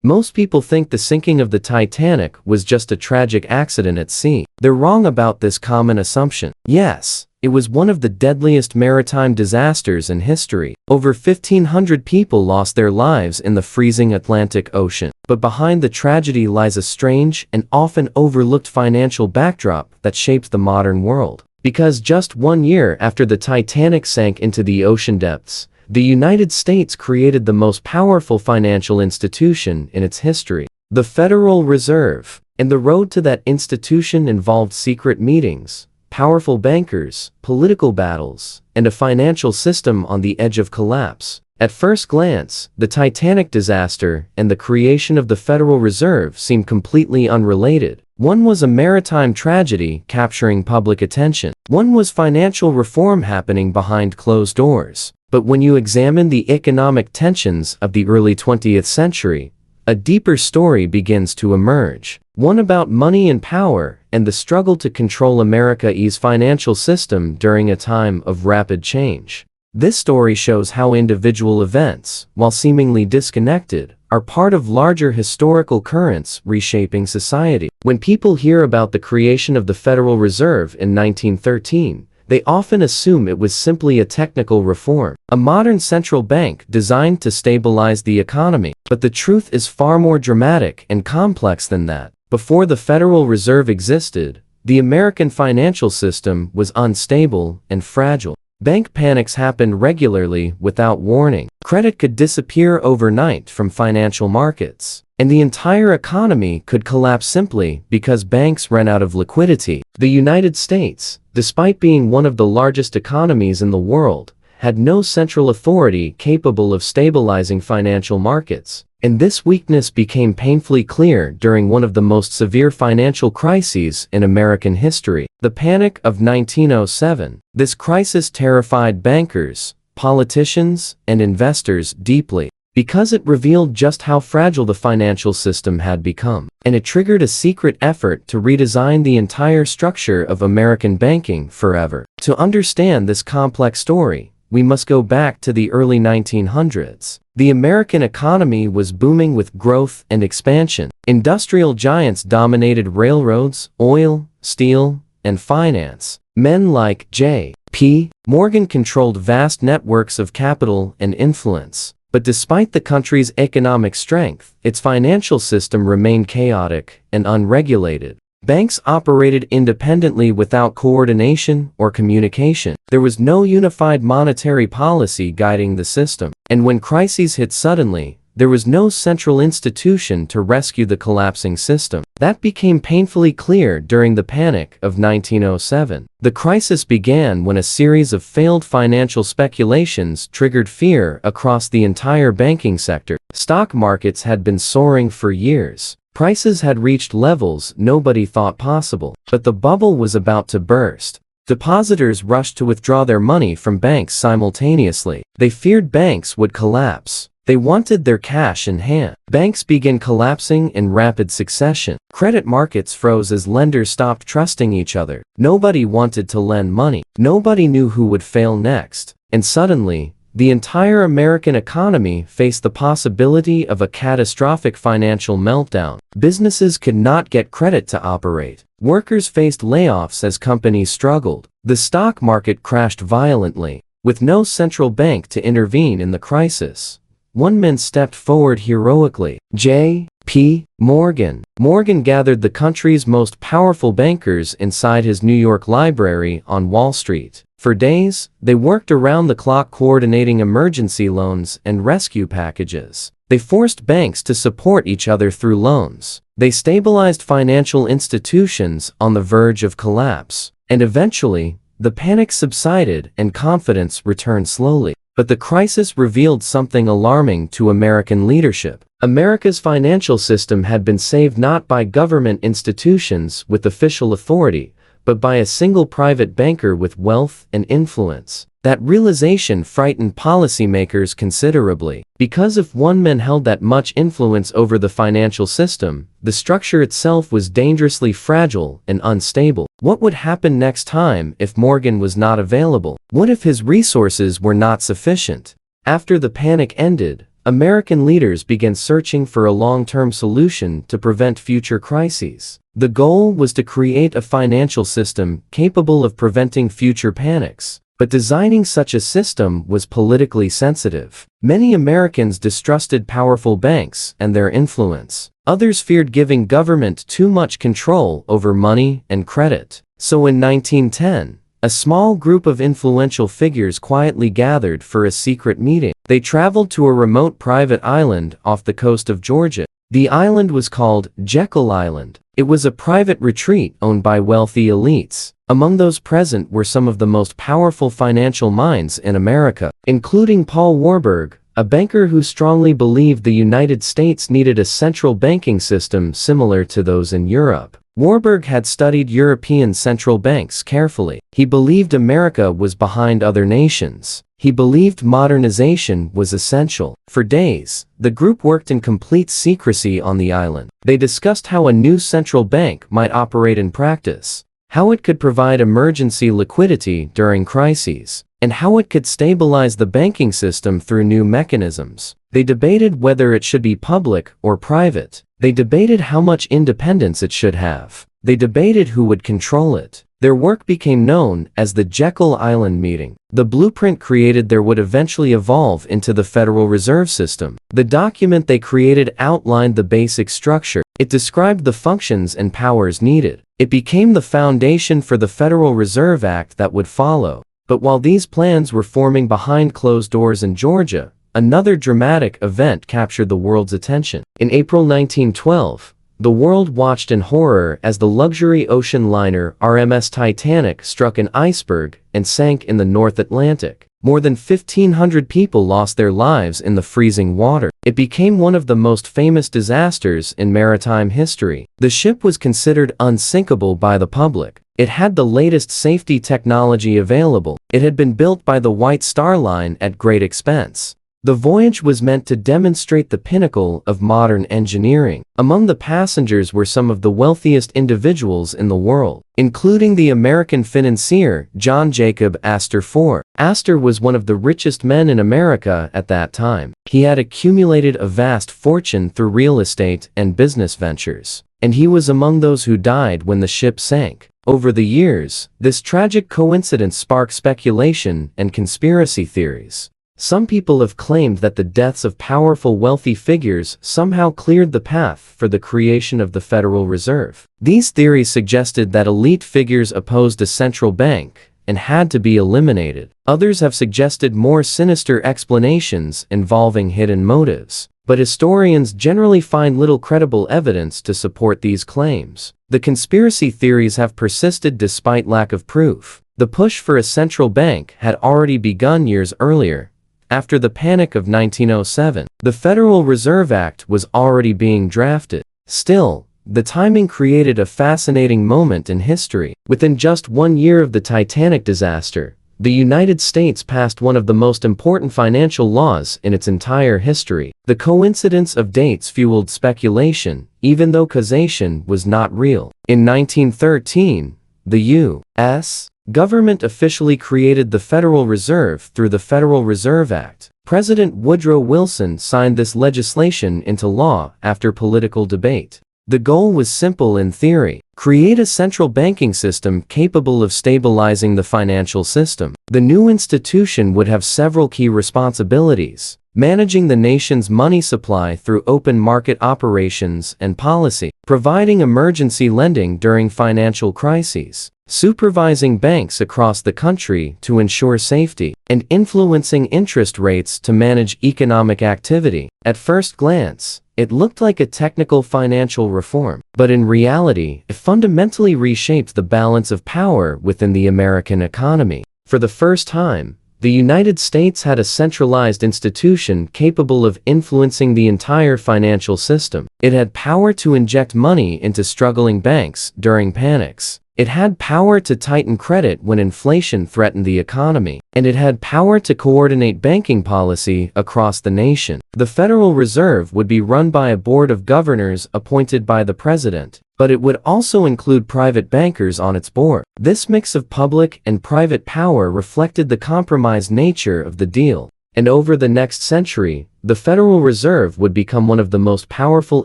Most people think the sinking of the Titanic was just a tragic accident at sea. They're wrong about this common assumption. Yes, it was one of the deadliest maritime disasters in history. Over 1,500 people lost their lives in the freezing Atlantic Ocean. But behind the tragedy lies a strange and often overlooked financial backdrop that shaped the modern world. Because just 1 year after the Titanic sank into the ocean depths, the United States created the most powerful financial institution in its history, the Federal Reserve. And the road to that institution involved secret meetings, powerful bankers, political battles, and a financial system on the edge of collapse. At first glance, the Titanic disaster and the creation of the Federal Reserve seem completely unrelated. One was a maritime tragedy capturing public attention. One was financial reform happening behind closed doors. But when you examine the economic tensions of the early 20th century, a deeper story begins to emerge. One about money and power and the struggle to control America's financial system during a time of rapid change. This story shows how individual events, while seemingly disconnected, are part of larger historical currents reshaping society. When people hear about the creation of the Federal Reserve in 1913, they often assume it was simply a technical reform, a modern central bank designed to stabilize the economy. But the truth is far more dramatic and complex than that. Before the Federal Reserve existed, the American financial system was unstable and fragile. Bank panics happened regularly without warning. Credit could disappear overnight from financial markets, and the entire economy could collapse simply because banks ran out of liquidity. The United States, despite being one of the largest economies in the world, had no central authority capable of stabilizing financial markets. And this weakness became painfully clear during one of the most severe financial crises in American history, the Panic of 1907. This crisis terrified bankers, politicians, and investors deeply, because it revealed just how fragile the financial system had become. And it triggered a secret effort to redesign the entire structure of American banking forever. To understand this complex story, we must go back to the early 1900s. The American economy was booming with growth and expansion. Industrial giants dominated railroads, oil, steel, and finance. Men like J.P. Morgan controlled vast networks of capital and influence. But despite the country's economic strength, its financial system remained chaotic and unregulated. Banks operated independently without coordination or communication. There was no unified monetary policy guiding the system. And when crises hit suddenly, there was no central institution to rescue the collapsing system. That became painfully clear during the Panic of 1907. The crisis began when a series of failed financial speculations triggered fear across the entire banking sector. Stock markets had been soaring for years. Prices had reached levels nobody thought possible. But the bubble was about to burst. Depositors rushed to withdraw their money from banks simultaneously. They feared banks would collapse. They wanted their cash in hand. Banks began collapsing in rapid succession. Credit markets froze as lenders stopped trusting each other. Nobody wanted to lend money. Nobody knew who would fail next. And suddenly, the entire American economy faced the possibility of a catastrophic financial meltdown. Businesses could not get credit to operate. Workers faced layoffs as companies struggled. The stock market crashed violently. With no central bank to intervene in the crisis, one man stepped forward heroically. J.P. Morgan. Morgan gathered the country's most powerful bankers inside his New York library on Wall Street. For days, they worked around the clock coordinating emergency loans and rescue packages. They forced banks to support each other through loans. They stabilized financial institutions on the verge of collapse. And eventually, the panic subsided and confidence returned slowly. But the crisis revealed something alarming to American leadership. America's financial system had been saved not by government institutions with official authority, but by a single private banker with wealth and influence. That realization frightened policymakers considerably. Because if one man held that much influence over the financial system, the structure itself was dangerously fragile and unstable. What would happen next time if Morgan was not available? What if his resources were not sufficient? After the panic ended, American leaders began searching for a long-term solution to prevent future crises. The goal was to create a financial system capable of preventing future panics. But designing such a system was politically sensitive. Many Americans distrusted powerful banks and their influence. Others feared giving government too much control over money and credit. So in 1910, a small group of influential figures quietly gathered for a secret meeting. They traveled to a remote private island off the coast of Georgia. The island was called Jekyll Island. It was a private retreat owned by wealthy elites. Among those present were some of the most powerful financial minds in America, including Paul Warburg, a banker who strongly believed the United States needed a central banking system similar to those in Europe. Warburg had studied European central banks carefully. He believed America was behind other nations. He believed modernization was essential. For days, the group worked in complete secrecy on the island. They discussed how a new central bank might operate in practice, how it could provide emergency liquidity during crises, and how it could stabilize the banking system through new mechanisms. They debated whether it should be public or private. They debated how much independence it should have. They debated who would control it. Their work became known as the Jekyll Island meeting. The blueprint created there would eventually evolve into the Federal Reserve System. The document they created outlined the basic structure. It described the functions and powers needed. It became the foundation for the Federal Reserve Act that would follow. But while these plans were forming behind closed doors in Georgia, another dramatic event captured the world's attention. In April 1912, the world watched in horror as the luxury ocean liner RMS Titanic struck an iceberg and sank in the North Atlantic. More than 1,500 people lost their lives in the freezing water. It became one of the most famous disasters in maritime history. The ship was considered unsinkable by the public. It had the latest safety technology available. It had been built by the White Star Line at great expense. The voyage was meant to demonstrate the pinnacle of modern engineering. Among the passengers were some of the wealthiest individuals in the world, including the American financier John Jacob Astor IV. Astor was one of the richest men in America at that time. He had accumulated a vast fortune through real estate and business ventures, and he was among those who died when the ship sank. Over the years, this tragic coincidence sparked speculation and conspiracy theories. Some people have claimed that the deaths of powerful wealthy figures somehow cleared the path for the creation of the Federal Reserve. These theories suggested that elite figures opposed a central bank and had to be eliminated. Others have suggested more sinister explanations involving hidden motives, but historians generally find little credible evidence to support these claims. The conspiracy theories have persisted despite lack of proof. The push for a central bank had already begun years earlier. After the Panic of 1907, the Federal Reserve Act was already being drafted. Still, the timing created a fascinating moment in history. Within just 1 year of the Titanic disaster, the United States passed one of the most important financial laws in its entire history. The coincidence of dates fueled speculation, even though causation was not real. In 1913, the U.S. government officially created the Federal Reserve through the Federal Reserve Act. President Woodrow Wilson signed this legislation into law after political debate. The goal was simple in theory: create a central banking system capable of stabilizing the financial system. The new institution would have several key responsibilities: managing the nation's money supply through open market operations and policy, providing emergency lending during financial crises, supervising banks across the country to ensure safety, and influencing interest rates to manage economic activity. At first glance, it looked like a technical financial reform, but in reality, it fundamentally reshaped the balance of power within the American economy. For the first time, the United States had a centralized institution capable of influencing the entire financial system. It had power to inject money into struggling banks during panics. It had power to tighten credit when inflation threatened the economy, and it had power to coordinate banking policy across the nation. The Federal Reserve would be run by a board of governors appointed by the president, but it would also include private bankers on its board. This mix of public and private power reflected the compromised nature of the deal. And over the next century, the Federal Reserve would become one of the most powerful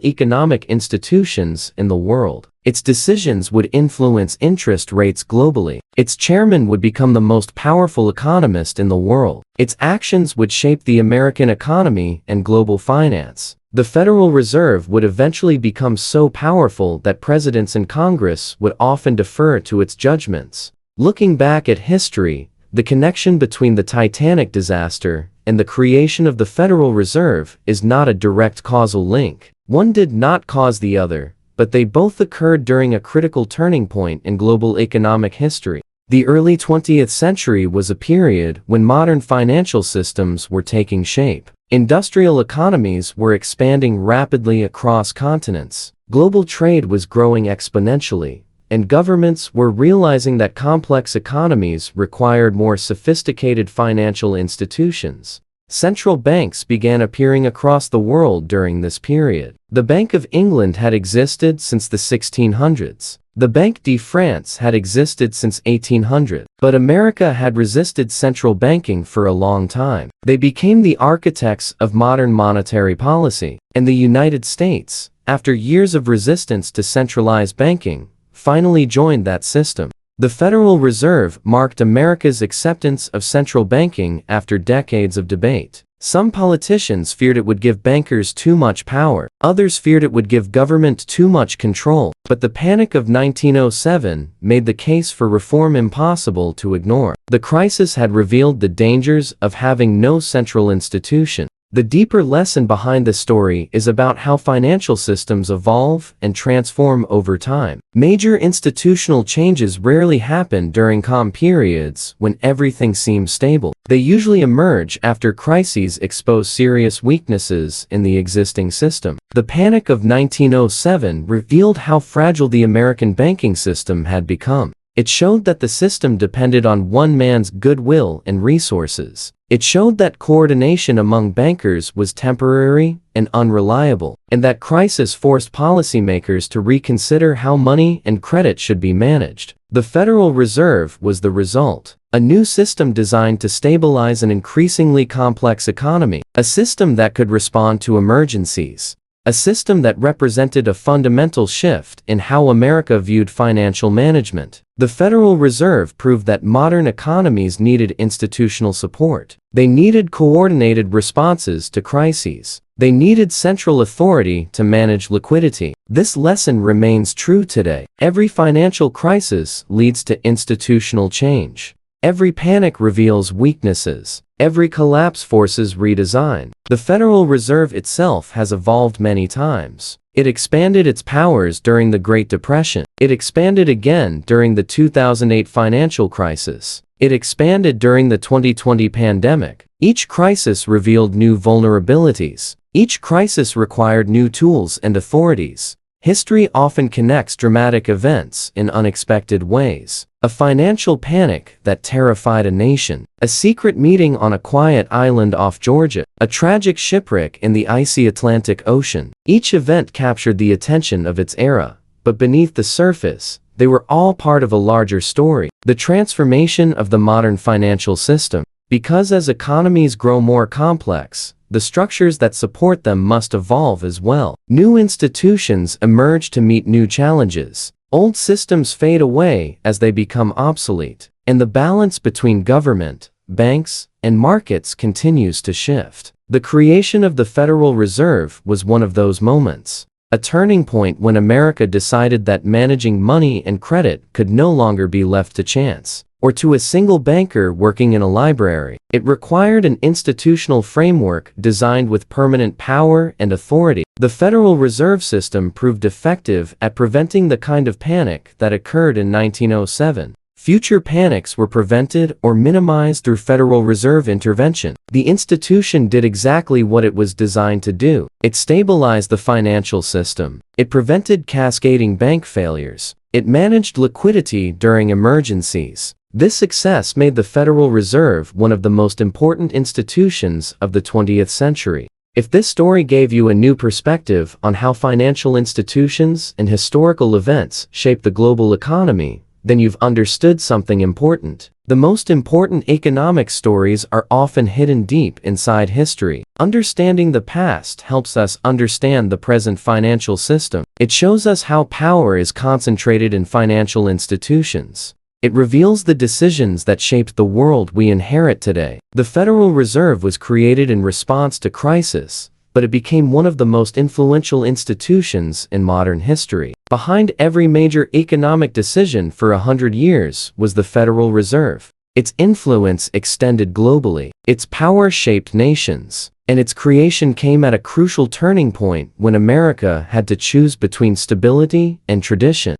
economic institutions in the world. Its decisions would influence interest rates globally. Its chairman would become the most powerful economist in the world. Its actions would shape the American economy and global finance. The Federal Reserve would eventually become so powerful that presidents and Congress would often defer to its judgments. Looking back at history, the connection between the Titanic disaster and the creation of the Federal Reserve is not a direct causal link. One did not cause the other, but they both occurred during a critical turning point in global economic history. The early 20th century was a period when modern financial systems were taking shape. Industrial economies were expanding rapidly across continents. Global trade was growing exponentially, and governments were realizing that complex economies required more sophisticated financial institutions. Central banks began appearing across the world during this period. The Bank of England had existed since the 1600s. The Banque de France had existed since 1800, but America had resisted central banking for a long time. They became the architects of modern monetary policy, and the United States, after years of resistance to centralized banking, finally joined that system. The Federal Reserve marked America's acceptance of central banking after decades of debate. Some politicians feared it would give bankers too much power. Others feared it would give government too much control. But the panic of 1907 made the case for reform impossible to ignore. The crisis had revealed the dangers of having no central institution. The deeper lesson behind the story is about how financial systems evolve and transform over time. Major institutional changes rarely happen during calm periods when everything seems stable. They usually emerge after crises expose serious weaknesses in the existing system. The panic of 1907 revealed how fragile the American banking system had become. It showed that the system depended on one man's goodwill and resources. It showed that coordination among bankers was temporary and unreliable, and that crisis forced policymakers to reconsider how money and credit should be managed. The Federal Reserve was the result. A new system designed to stabilize an increasingly complex economy. A system that could respond to emergencies. A system that represented a fundamental shift in how America viewed financial management. The Federal Reserve proved that modern economies needed institutional support. They needed coordinated responses to crises. They needed central authority to manage liquidity. This lesson remains true today. Every financial crisis leads to institutional change. Every panic reveals weaknesses. Every collapse forces redesign. The Federal Reserve itself has evolved many times. It expanded its powers during the Great Depression. It expanded again during the 2008 financial crisis. It expanded during the 2020 pandemic. Each crisis revealed new vulnerabilities. Each crisis required new tools and authorities. History often connects dramatic events in unexpected ways. A financial panic that terrified a nation. A secret meeting on a quiet island off Georgia. A tragic shipwreck in the icy Atlantic Ocean. Each event captured the attention of its era, but beneath the surface, they were all part of a larger story. The transformation of the modern financial system. Because as economies grow more complex, the structures that support them must evolve as well. New institutions emerge to meet new challenges. Old systems fade away as they become obsolete, and the balance between government, banks, and markets continues to shift. The creation of the Federal Reserve was one of those moments. A turning point when America decided that managing money and credit could no longer be left to chance, or to a single banker working in a library. It required an institutional framework designed with permanent power and authority. The Federal Reserve System proved effective at preventing the kind of panic that occurred in 1907. Future panics were prevented or minimized through Federal Reserve intervention. The institution did exactly what it was designed to do. It stabilized the financial system. It prevented cascading bank failures. It managed liquidity during emergencies. This success made the Federal Reserve one of the most important institutions of the 20th century. If this story gave you a new perspective on how financial institutions and historical events shape the global economy, then you've understood something important. The most important economic stories are often hidden deep inside history. Understanding the past helps us understand the present financial system. It shows us how power is concentrated in financial institutions. It reveals the decisions that shaped the world we inherit today. The Federal Reserve was created in response to crisis, but it became one of the most influential institutions in modern history. Behind every major economic decision for 100 years was the Federal Reserve. Its influence extended globally. Its power shaped nations. And its creation came at a crucial turning point when America had to choose between stability and tradition.